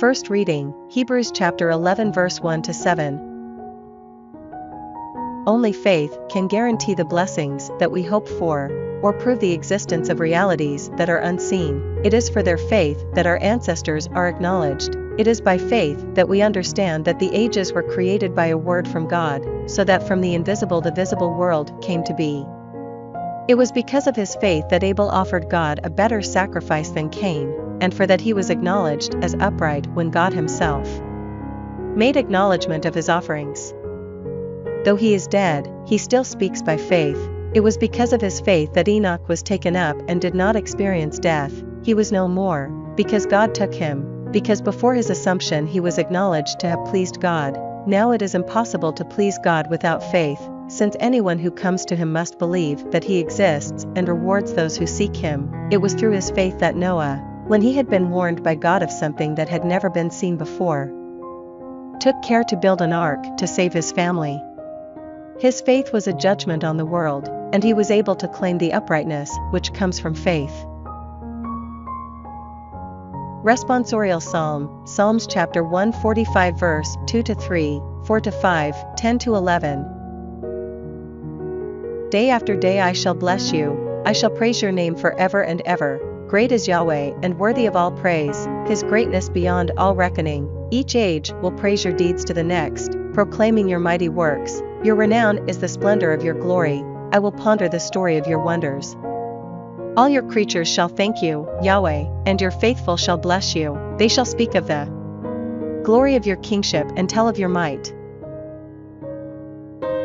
First reading, Hebrews chapter 11 verse 1 to 7. Only faith can guarantee the blessings that we hope for, or prove the existence of realities that are unseen. It is for their faith that our ancestors are acknowledged. It is by faith that we understand that the ages were created by a word from God, so that from the invisible the visible world came to be. It was because of his faith that Abel offered God a better sacrifice than Cain, and for that he was acknowledged as upright when God himself made acknowledgement of his offerings. Though he is dead, he still speaks by faith. It was because of his faith that Enoch was taken up and did not experience death. He was no more, because God took him, because before his assumption he was acknowledged to have pleased God. Now it is impossible to please God without faith, since anyone who comes to him must believe that he exists and rewards those who seek him. It was through his faith that Noah, when he had been warned by God of something that had never been seen before, took care to build an ark to save his family. His faith was a judgment on the world, and he was able to claim the uprightness which comes from faith. Responsorial Psalm, Psalms chapter 145 verse 2 to 3, 4 to 5, 10 to 11. Day after day I shall bless you, I shall praise your name forever and ever. Great is Yahweh and worthy of all praise, his greatness beyond all reckoning. Each age will praise your deeds to the next, proclaiming your mighty works. Your renown is the splendor of your glory. I will ponder the story of your wonders. All your creatures shall thank you, Yahweh, and your faithful shall bless you. They shall speak of the glory of your kingship and tell of your might.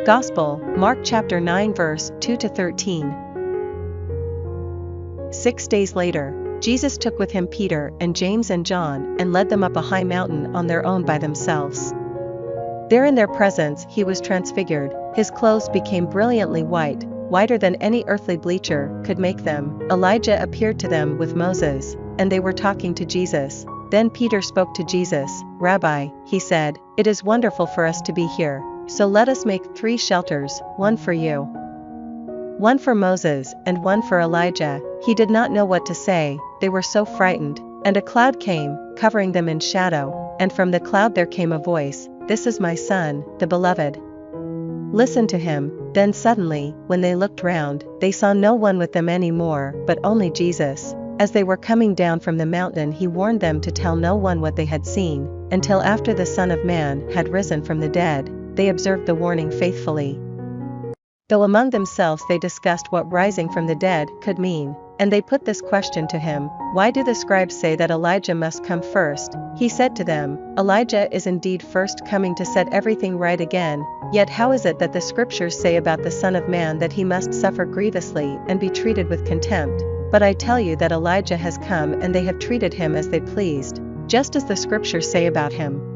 Gospel, Mark chapter 9 verse 2 to 13. 6 days later, Jesus took with him Peter and James and John and led them up a high mountain on their own by themselves. There in their presence he was transfigured, his clothes became brilliantly white, whiter than any earthly bleacher could make them. Elijah appeared to them with Moses, and they were talking to Jesus. Then Peter spoke to Jesus. Rabbi, he said, it is wonderful for us to be here, so let us make 3 shelters, one for you, one for Moses, and one for Elijah. He did not know what to say, they were so frightened. And a cloud came, covering them in shadow, and from the cloud there came a voice, this is my son, the beloved. Listen to him. Then suddenly, when they looked round, they saw no one with them any more, but only Jesus. As they were coming down from the mountain he warned them to tell no one what they had seen, until after the Son of Man had risen from the dead. They observed the warning faithfully. Though among themselves they discussed what rising from the dead could mean, and they put this question to him, why do the scribes say that Elijah must come first? He said to them, Elijah is indeed first coming to set everything right again, yet how is it that the scriptures say about the Son of Man that he must suffer grievously and be treated with contempt? But I tell you that Elijah has come and they have treated him as they pleased, just as the scriptures say about him.